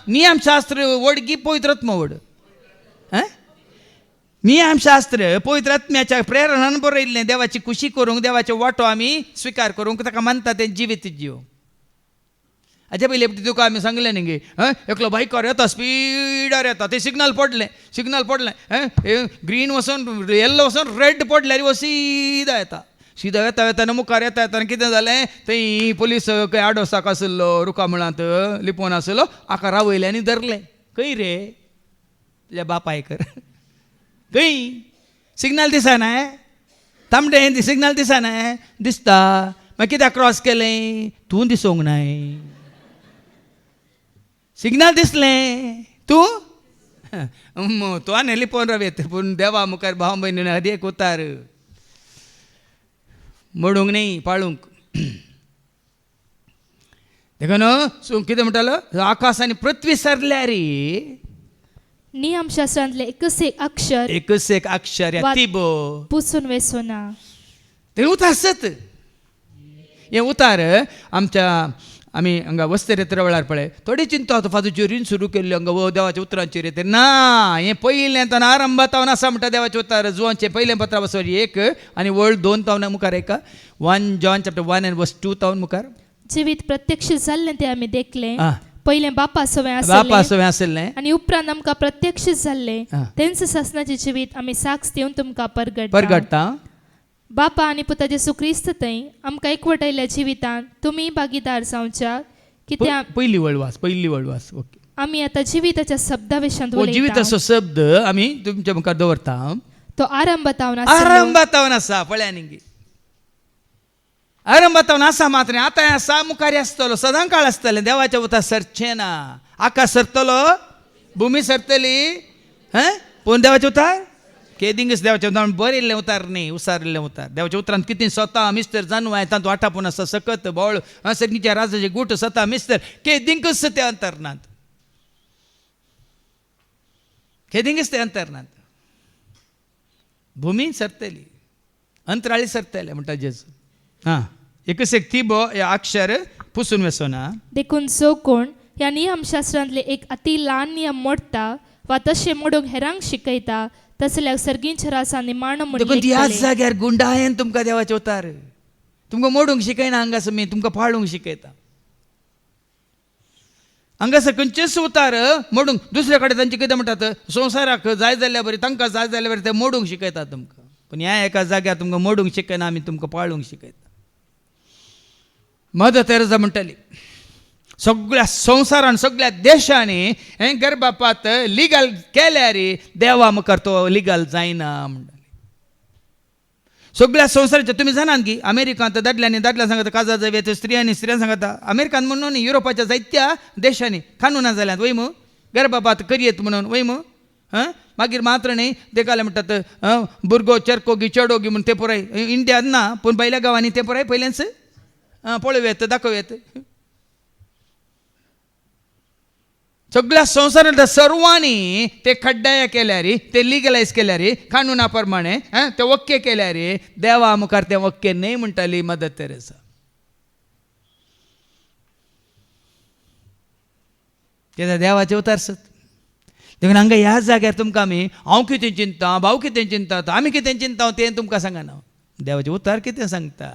नियमशास्त्र वड की पवित्रात्मा वड नियमशास्त्र पवित्रात्म्याच्या प्रेरणान बरयल्लें देवाची खुशी करूंक देवाचे वाटो आमी स्विकार करूंक ताका मानता तें जिवीत जीव हाचे पयलीं तुका आमी सांगलें न्ही गे एकलो बायकार येता स्पिडार येता ते सिग्नल पडलें ग्रीन वचून येल्लो वचून रेड पडल्यार वो सीदा येता येताना मुखार येताना कितें जालें थंय पुलीस खंय आडोसाक आसलो रुकामळांत लिपोवन आसलो हाका रावयल्यांनी धरलें खंय रे तुज्या बापायकर खंय सिग्नल दिसना तांबडें सिग्नल दिसना दिसता मागीर कित्याक क्रॉस केलें तूं दिसूंक नाय सिग्नल दिसलें तूं तो आनी लिपोवन रावयत पूण देवा मुखार भाव भयणीन हरयेक उतार मोडूंक न्ही पाळूंक देखून कितें म्हणटालो आकाश आनी पृथ्वी सरल्या रे नियमशास्त्रांतले एकच एक अक्षर तिबो पुसून वेसोना ते उतार सत हे उतार आमच्या आमी हांगा वस्तेरेत्र वेळार पळय थोडी चिंता होता फादूची रीण सुरू केल्ली हांगा देवाच्या उतरांचेर येते ना हें पयलें तावन आरंभात तावन आसा म्हणटा देवाचे उतार जुवांचे पयलें पत्रा बसोर 1 आनी वर्ल्ड 2 तावन मुखार 1 जॉन चॅप्टर 1 and verse 2 तावन मुखार जिवीत प्रत्यक्ष जाल्लें तें आमी देखलें पयलें बापा सवें आसलें आनी उपरांत आमकां प्रत्यक्ष जाल्लें तेंच सासणाचें जिवीत आमी साक्ष दिवन तुमकां परगडटा बापा आनी पुता जेसू क्रिस्त थंय आमकां एकवटायल्या जिवितांत तुमी भागीदार जावच्या कित्याक पयली वळवास ओके आमी आतां जिविताच्या शब्दा विशयांत जिविताचो शब्द आमी तुमच्या मुखार दवरता तो आरंभातावन आसा पळया न्ही आरंभातावन आसा मात्र आतां आसा मुखार आसतलो सदां काळ आसतलें देवाच्या उतार सरचें ना आकाश सरतलो भुमी सरतली पूण देवाचें उतार केदिंगस देवाच्या उतार बरयल्लें उतार न्ही उसारिल्लें उतार देवाच्या उतरांत कितें स्वता मिस्तर जानवाय तांतूं वांटापून आसा सकत बोळ सर्गीच्या राजाचे गुट स्वता मिस्तर केदिंगस ते अंतरनांत केदिंगस ते अंतरनांत भुमी सरतली अंतराळी सरतले म्हणटा जेजू एकच एक तिबो हे अक्षर पुसून वेसोना देखून जो कोण ह्या नियमशास्त्रांतले एक अति ल्हान नियम मोडटा वा तशें मोडूंक हेरांक शिकयता तसल्याक सर्गींच्या राजांनी मांड म्हणून ह्याच जाग्यार गुंडायन तुमकां देवाचे उतार तुमकां मोडूंक शिकयना हांगासर मी तुमकां पाळूंक शिकयता हांगासर खंयचेच उतार मोडूंक दुसरे कडेन तांचे कितें म्हणटात संवसाराक जाय जाल्यार बरें तांकां जाय जाल्यार बरें ते मोडूंक शिकयतात तुमकां पूण ह्या एका जाग्यार तुमकां मोडूंक शिकयना आमी तुमकां पाळूंक शिकयता मदर तेरेसा म्हणटाली सगळ्या संवसारान सगळ्या देशांनी हे गर्भपात लिगल केल्यार देवा मुखार तो लिगल जायना म्हणटाली सगळ्या संवसाराच्या तुमी जाणात की अमेरिकांत दादल्यांनी दादल्या सांगता काजार जाय स्त्रियांनी स्त्रियां सांगता अमेरिकान म्हणून न्ही युरोपाच्या जायत्या देशांनी कानुना जाल्यात वय मू गर्भपात करयेत म्हणून वय मू मागीर मात्र न्ही ते काले म्हणटात भुरगो चेरको गी चेडो गी म्हणून ते पुराय इंडियात ना पूण भायल्या गांवांनी ते पुराय पयलेंच पळोवं दाखोवं सगळ्या संवसारांत सर्वांनी ते खड्डाया केल्यार ते लिगलायज केल्यार कानुना प्रमाणे ते वक्के केल्यार देवा मुखार ते वक्के न्ही म्हणटाली मदर तेरेसा कित्याक देवाचे उतार सत देखून हांगा ह्याच जाग्यार तुमकां आमी हांव कितें चिंता भाव कितें चिंता आमी कितें चिंता तें तुमकां सांगना देवाचे उतार कितें सांगता